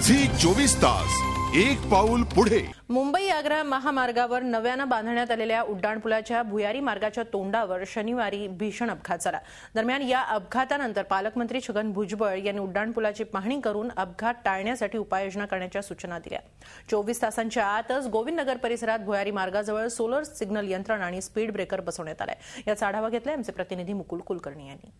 Zee 24 तास एक पाऊल पुढे। मुंबई आग्रा महामार्गावर नव्यानं बांधण्यात आलेल्या उड्डाणपुलाच्या भुयारी मार्गाच्या तोंडावर शनिवारी भीषण अपघात झाला। दरम्यान या अपघातानंतर पालकमंत्री छगन भुजबळ यांनी उड्डाणपुलाची पाहणी करून अपघात टाळण्यासाठी उपाययोजना करण्याच्या सूचना दिल्या। 24 तासांच्या आतच गोविंदनगर परिसरात भुयारी मार्गाजवळ सोलर सिग्नल यंत्रण आणि स्पीड ब्रेकर बसवण्यात आलाय। याचा आढावा घेतलाय आमचे प्रतिनिधी मुकुल कुलकर्णी यांनी।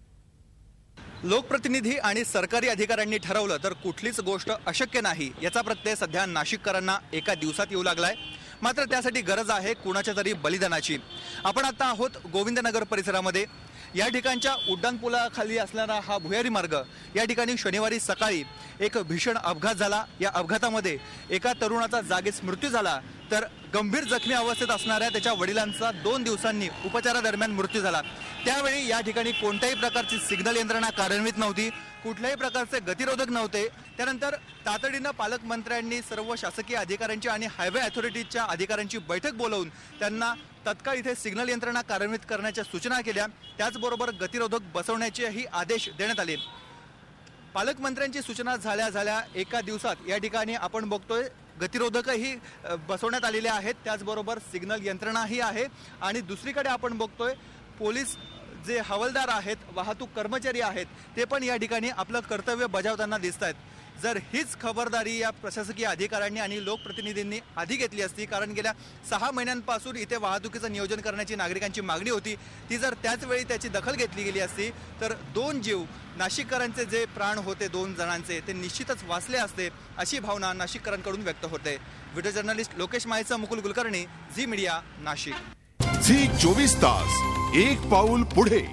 लोकप्रतिनिधी आणि सरकारी अधिकाऱ्यांनी ठरवलं तर कुठलीच गोष्ट अशक्य नाही याचा प्रत्यय सध्या नाशिककरांना एका दिवसात येऊ लागलाय। मात्र त्यासाठी गरज आहे कुणाच्या तरी बलिदानाची। आपण आता आहोत गोविंदनगर परिसरामध्ये। या ठिकाणच्या उड्डाणपुलाखाली असणारा हा भुयारी मार्ग, या ठिकाणी शनिवारी सकाळी एक भीषण अपघात झाला। या अपघातामध्ये एका तरुणाचा जागीच मृत्यू झाला, तर गंभीर जखमी अवस्थेत असणाऱ्या त्याच्या वडिलांचा 2 दिवसांनी उपचारादरम्यान मृत्यू झाला। त्यावेळी या ठिकाणी कोणत्याही प्रकारची सिग्नल यंत्रणा कार्यान्वित नव्हती, कुठल्याही प्रकारचे गतिरोधक नव्हते। त्यानंतर तातडीनं पालकमंत्र्यांनी सर्व शासकीय अधिकाऱ्यांची आणि हायवे अथॉरिटीच्या अधिकाऱ्यांची बैठक बोलावून त्यांना तत्काळ इथे सिग्नल यंत्रणा कार्यान्वित करण्याच्या सूचना केल्या। त्याचबरोबर गतिरोधक बसवण्याचेही आदेश देण्यात आले। पालकमंत्र्यांची सूचना झाल्या एका दिवसात या ठिकाणी आपण बघतोय गतिरोधकही बसवण्यात आलेले आहेत, त्याचबरोबर सिग्नल यंत्रणाही आहे। आणि दुसरीकडे आपण बघतोय पोलीस जे हवालदार आहेत, वाहतूक कर्मचारी आहेत, ते पण या ठिकाणी आपलं कर्तव्य बजावताना दिसत आहेत। जर हीच खबरदारी या प्रशासकीय अधिकाऱ्यांनी आणि लोकप्रतिनिधींनी आधी घेतली असती, कारण गेल्या 6 महिन्यांपासून इथे वाहतुकीचं नियोजन करण्याची नागरिकांची मागणी होती, ती जर त्याच वेळी त्याची दखल घेतली गेली असती तर 2 जीव नाशिककरांचे जे प्राण होते 2 जणांचे ते निश्चितच वाचले असते, अशी भावना नाशिककरांकडून व्यक्त होते। Video journalist Lokesh Maycha, Mukul Kulkarni, Zee media, Nashik. Zee 24 तास एक पाऊल पुढे।